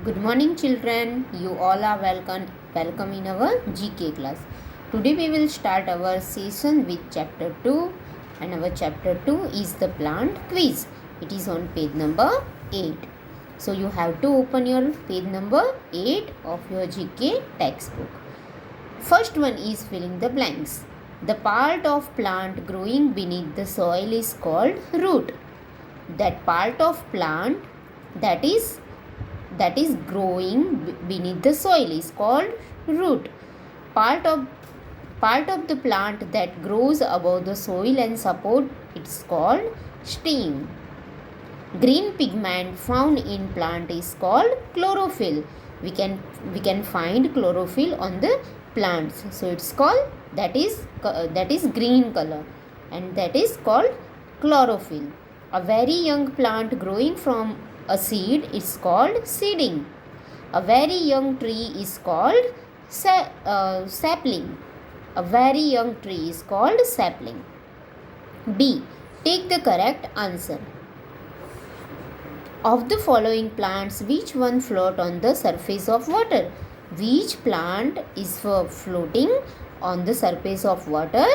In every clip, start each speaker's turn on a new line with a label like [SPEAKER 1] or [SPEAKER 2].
[SPEAKER 1] Good morning, children. You all are welcome in our GK class. Today we will start our session with chapter 2, and our chapter 2 is the plant quiz. It is on page number 8. So you have to open your page number 8 of your GK textbook. First one is filling the blanks. The part of plant growing beneath the soil is called root. That part of plant that is growing beneath the soil is called root. Part of the plant that grows above the soil and support it's called stem. Green pigment found in plant is called chlorophyll. We can find chlorophyll on the plants, so it's called that is green color, and that is called chlorophyll. A very young plant growing from a seed is called seeding. A very young tree is called sapling. A very young tree is called sapling. B. Take the correct answer. Of the following plants, which one float on the surface of water? Which plant is floating on the surface of water?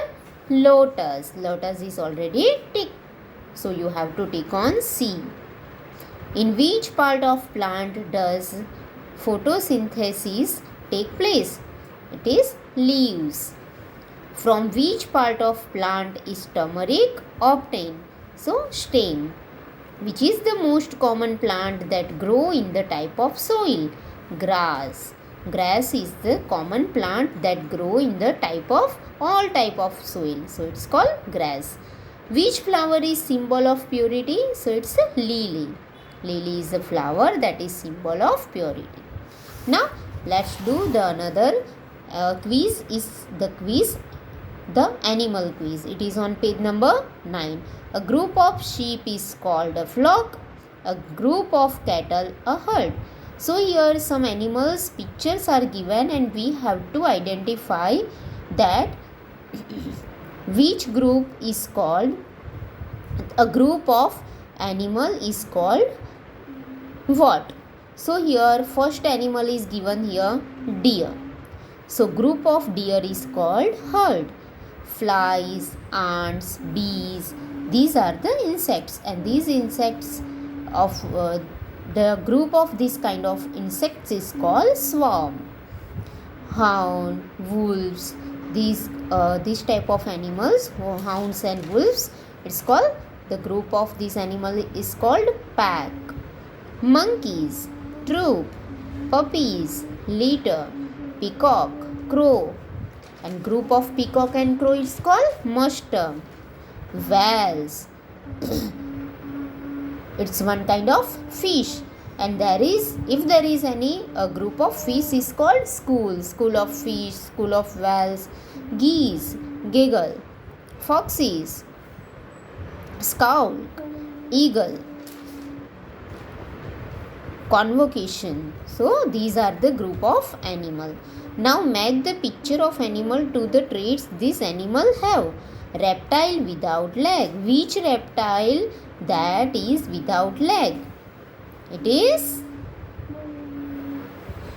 [SPEAKER 1] Lotus. Lotus is already ticked. So you have to tick on C. In which part of plant does photosynthesis take place? It is leaves. From which part of plant is turmeric obtained? So stem. Which is the most common plant that grow in the type of soil? Grass. Grass is the common plant that grow in the all type of soil. So it's called grass. Which flower is symbol of purity? So it's a lily. Lily is a flower that is symbol of purity. Now let's do the another quiz. The animal quiz. It is on page number 9. A group of sheep is called a flock. A group of cattle a herd. So here some animals pictures are given, and we have to identify that which group is called. A group of animal is called what? So here first animal is given here, deer. So group of deer is called herd. Flies, ants, bees, these are the insects, and these insects of the group of this kind of insects is called swarm. Hound, wolves, these type of animals, hounds and wolves, it's called the group of this animal is called pack. Monkeys, troop, puppies, litter, peacock, crow, and group of peacock and crow is called muster. Whales, it's one kind of fish, and if there is any a group of fish is called school of fish, school of whales. Geese, giggle, foxes, scout, eagle, convocation. So these are the group of animal. Now match the picture of animal to the traits this animal have. Reptile without leg. Which reptile that is without leg? It is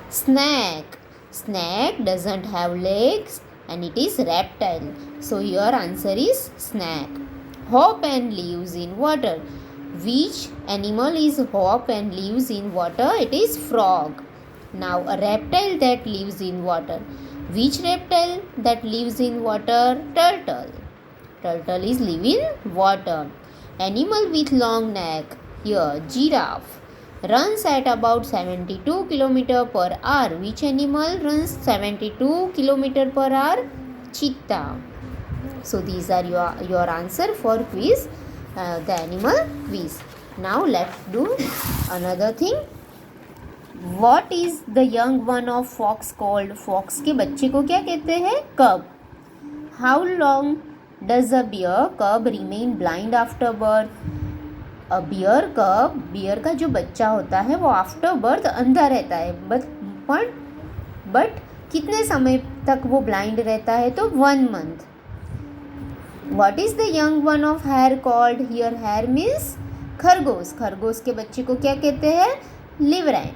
[SPEAKER 1] snake. Snake doesn't have legs, and it is reptile. So your answer is snake. Hop and lives in water. Which animal is hop and lives in water? It is frog. Now a reptile that lives in water. Which reptile that lives in water? Turtle. Turtle is live in water. Animal with long neck. Here, giraffe. Runs at about 72 km per hour. Which animal runs 72 km per hour? Cheetah. So these are your answer for quiz, the animal quiz. Now let's do another thing. What is the young one of fox called? Fox के बच्चे को क्या कहते हैं? Cub. How long does a bear cub remain blind after birth? A bear cub, bear का जो बच्चा होता है वो आफ्टर बर्थ अंधा रहता है, बट कितने समय तक वो ब्लाइंड रहता है? तो 1 month. What is the young one of hare called? Here hare means खरगोश. खरगोश के बच्चे को क्या कहते हैं? लिवरेंट.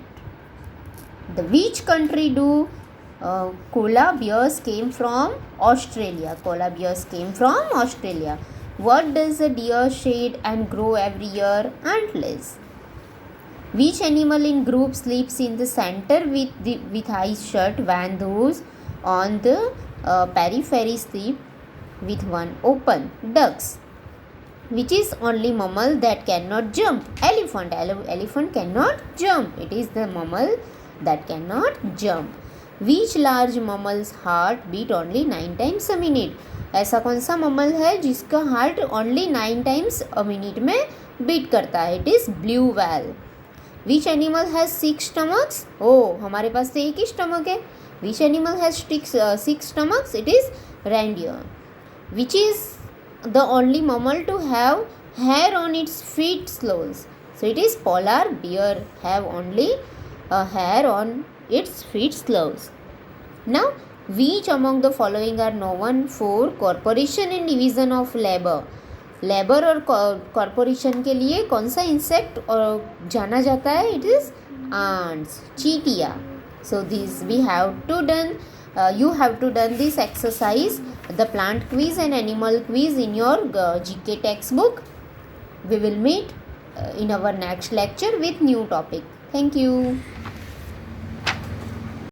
[SPEAKER 1] The which country do koala bears came from? Australia. Koala bears came from Australia. What does a deer shed and grow every year? Antlers. Which animal in group sleeps in the center with eyes shut when those on the periphery sleep with one open? Ducks. Which is only mammal that cannot jump? Elephant. Elephant cannot jump. It is the mammal that cannot jump. Which large mammal's heart beat only 9 times a minute? ऐसा कौन सा ममल है जिसका heart only 9 times a minute में beat करता है? It is blue whale. Which animal has 6 stomachs? हमारे पास तो एक ही स्टमक है. Which animal has 6 stomachs? It is reindeer. Which is the only mammal to have hair on its feet slows? So it is polar bear have only a hair on its feet slows. Now, which among the following are known for corporation and division of labor? Labour और corporation के लिए कौन सा insect जाना जाता है? It is ants, चीटिया. So this we have to done. You have to done this exercise, the plant quiz and animal quiz in your GK textbook. We will meet in our next lecture with new topic. Thank you.